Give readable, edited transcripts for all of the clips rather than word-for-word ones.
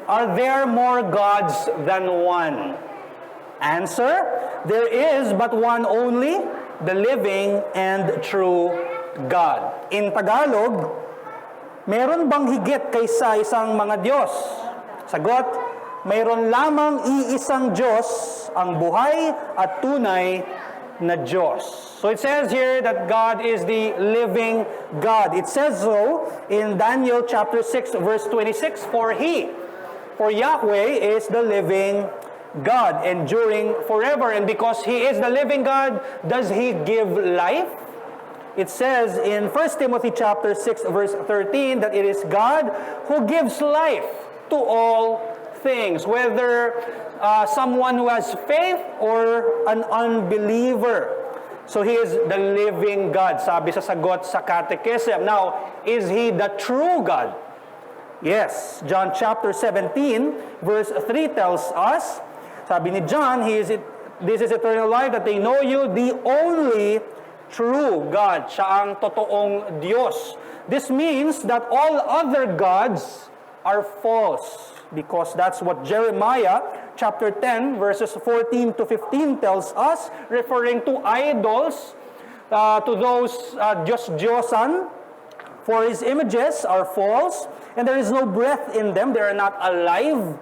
Are there more gods than one? Answer, there is but one only, the living and true God. In Tagalog, meron bang higit kaysa isang mga Diyos? Sagot, mayroon lamang iisang Diyos, ang buhay at tunay na Diyos. So it says here that God is the living God. It says so in Daniel chapter 6 verse 26, for Yahweh is the living God, enduring forever. And because He is the living God, does He give life? It says in 1 Timothy chapter 6 verse 13 that it is God who gives life to all things, whether someone who has faith or an unbeliever. So He is the living God, sabi sa sagot sa Catechism. Now, is He the true God? Yes. John chapter 17 verse 3 tells us, sabi ni John, this is eternal life, that they know you, the only true God. Siya ang totoong Diyos. This means that all other gods are false, because that's what Jeremiah chapter 10 verses 14 to 15 tells us, referring to idols, to those Diyos-Diyosan, for His images are false, and there is no breath in them. They are not alive.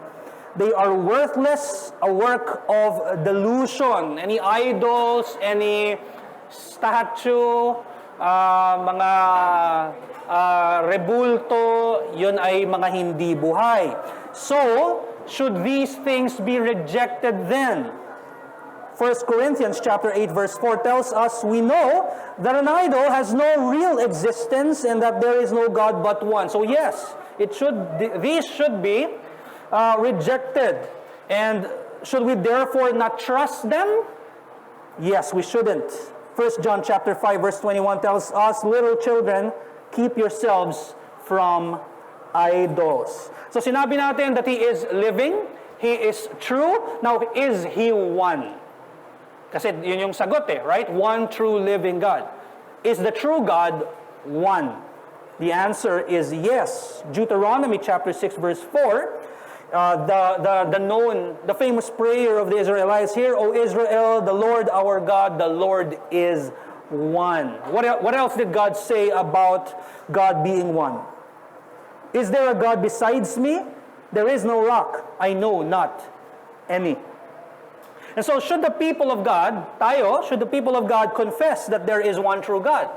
They are worthless, a work of delusion. Any idols, any statue, mga rebulto, yun ay mga hindi buhay. So, should these things be rejected then? 1 Corinthians chapter 8 verse 4 tells us, we know that an idol has no real existence and that there is no God but one. So yes, these should be rejected. And should we therefore not trust them? Yes, we shouldn't. 1 John chapter 5 verse 21 tells us, little children, keep yourselves from idols. So sinabi natin that He is living, He is true. Now, is He one? Kasi yun yung sagot right? One true living God. Is the true God one? The answer is yes. Deuteronomy chapter 6 verse 4, the famous prayer of the Israelites here, O Israel, the Lord our God, the Lord is one. What else did God say about God being one? Is there a God besides me? There is no rock. I know not any. And so should the people of God, should the people of God confess that there is one true God?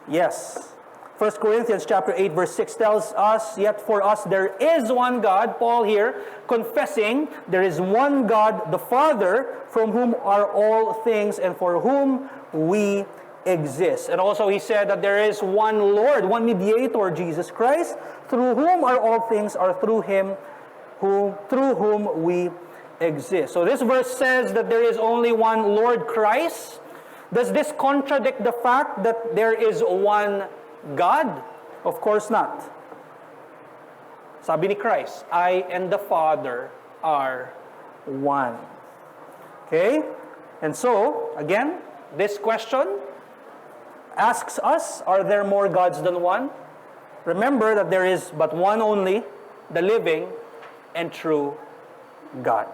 Yes. 1 Corinthians chapter 8 verse 6 tells us, yet for us there is one God, Paul here, confessing there is one God, the Father, from whom are all things and for whom we exist. And also he said that there is one Lord, one mediator, Jesus Christ, through whom are all things, are through Him, through whom we exist. So this verse says that there is only one Lord Christ. Does this contradict the fact that there is one God? Of course not. Sabi ni Christ, I and the Father are one. Okay? And so, again, this question asks us, are there more gods than one? Remember that there is but one only, the living and true God.